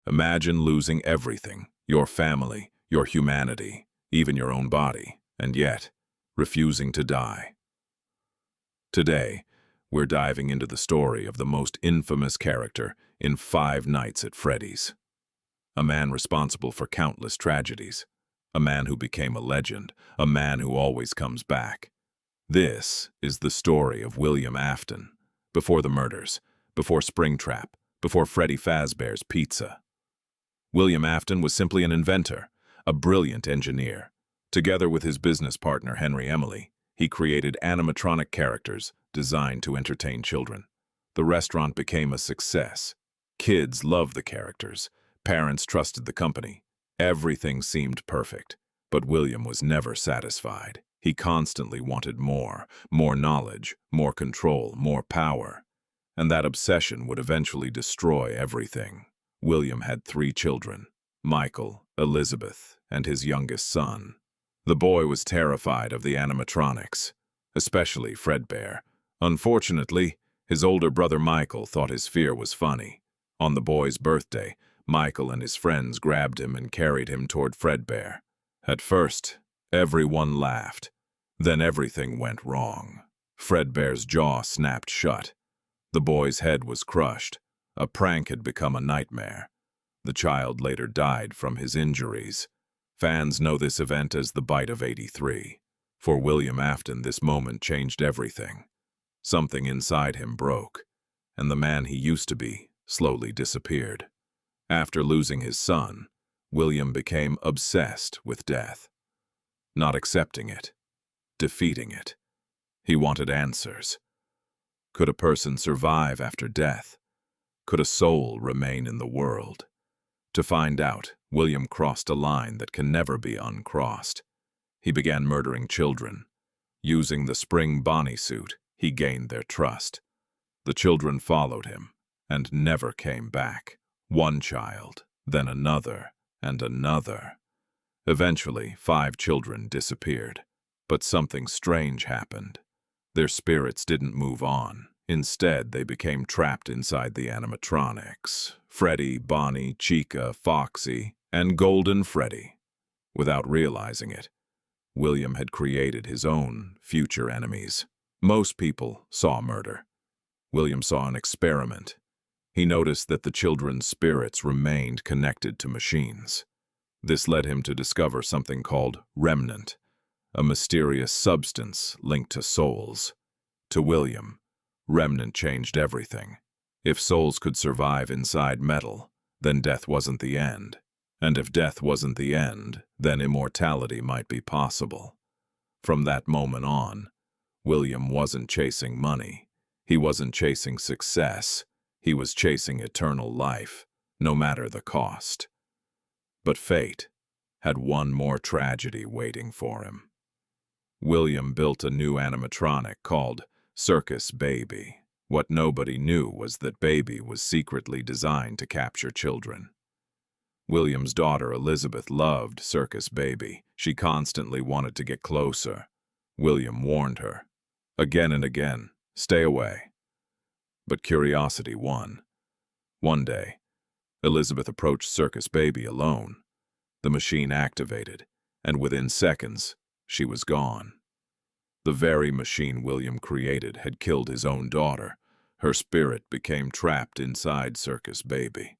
Imagine losing everything, your family, your humanity, even your own body, and yet refusing to die. Today, we're diving into the story of the most infamous character in Five Nights at Freddy's. A man responsible for countless tragedies. A man who became a legend. A man who always comes back. This is the story of William Afton. Before the murders, before Springtrap, before Freddy Fazbear's Pizza. William Afton was simply an inventor, a brilliant engineer. Together with his business partner Henry Emily, he created animatronic characters designed to entertain children. The restaurant became a success. Kids loved the characters. Parents trusted the company. Everything seemed perfect. But William was never satisfied. He constantly wanted more knowledge, more control, more power. And that obsession would eventually destroy everything. William had 3 children, Michael, Elizabeth, and his youngest son. The boy was terrified of the animatronics, especially Fredbear. Unfortunately, his older brother Michael thought his fear was funny. On the boy's birthday, Michael and his friends grabbed him and carried him toward Fredbear. At first, everyone laughed. Then everything went wrong. Fredbear's jaw snapped shut. The boy's head was crushed. A prank had become a nightmare. The child later died from his injuries. Fans know this event as the Bite of '83. For William Afton, this moment changed everything. Something inside him broke, and the man he used to be slowly disappeared. After losing his son, William became obsessed with death. Not accepting it, defeating it. He wanted answers. Could a person survive after death? Could a soul remain in the world? To find out, William crossed a line that can never be uncrossed. He began murdering children. Using the spring Bonnie suit, he gained their trust. The children followed him and never came back. One child, then another, and another. Eventually, 5 children disappeared. But something strange happened. Their spirits didn't move on. Instead, they became trapped inside the animatronics. Freddy, Bonnie, Chica, Foxy, and Golden Freddy. Without realizing it, William had created his own future enemies. Most people saw murder. William saw an experiment. He noticed that the children's spirits remained connected to machines. This led him to discover something called Remnant, a mysterious substance linked to souls. To William, Remnant changed everything. If souls could survive inside metal, then death wasn't the end. And if death wasn't the end, then immortality might be possible. From that moment on, William wasn't chasing money. He wasn't chasing success. He was chasing eternal life, no matter the cost. But fate had one more tragedy waiting for him. William built a new animatronic called Circus Baby. What nobody knew was that Baby was secretly designed to capture children. William's daughter Elizabeth loved Circus Baby. She constantly wanted to get closer. William warned her, again and again, stay away. But curiosity won. One day, Elizabeth approached Circus Baby alone. The machine activated, and within seconds, she was gone. The very machine William created had killed his own daughter. Her spirit became trapped inside Circus Baby.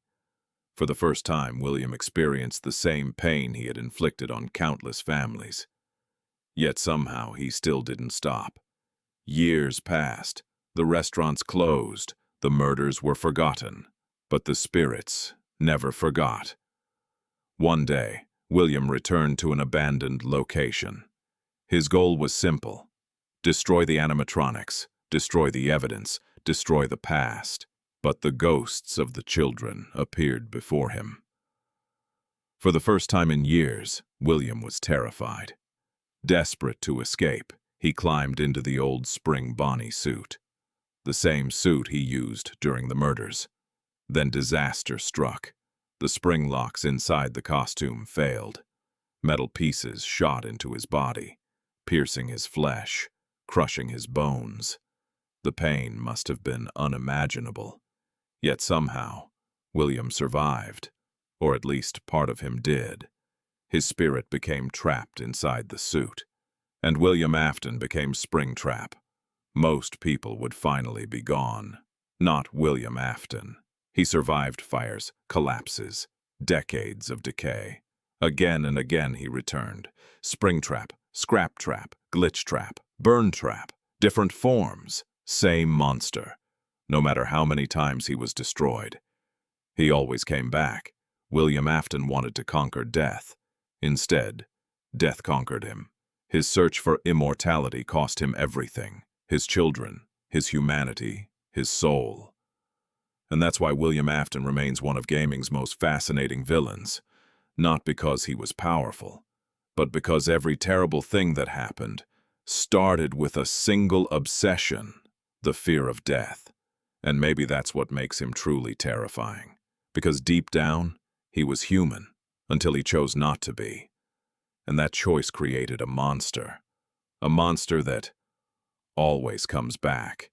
For the first time, William experienced the same pain he had inflicted on countless families. Yet somehow he still didn't stop. Years passed. The restaurants closed. The murders were forgotten. But the spirits never forgot. One day, William returned to an abandoned location. His goal was simple: destroy the animatronics, destroy the evidence, destroy the past. But the ghosts of the children appeared before him. For the first time in years, William was terrified. Desperate to escape, he climbed into the old spring Bonnie suit. The same suit he used during the murders. Then disaster struck. The spring locks inside the costume failed. Metal pieces shot into his body, piercing his flesh, crushing his bones. The pain must have been unimaginable. Yet somehow, William survived. Or at least part of him did. His spirit became trapped inside the suit. And William Afton became Springtrap. Most people would finally be gone. Not William Afton. He survived fires, collapses, decades of decay. Again and again he returned. Springtrap, scrap trap, glitch trap, burn trap, different forms, same monster. No matter how many times he was destroyed, he always came back. William Afton wanted to conquer death. Instead, death conquered him. His search for immortality cost him everything. His children, his humanity, his soul. And that's why William Afton remains one of gaming's most fascinating villains. Not because he was powerful, but because every terrible thing that happened started with a single obsession, the fear of death. And maybe that's what makes him truly terrifying. Because deep down, he was human, until he chose not to be. And that choice created a monster. A monster that always comes back.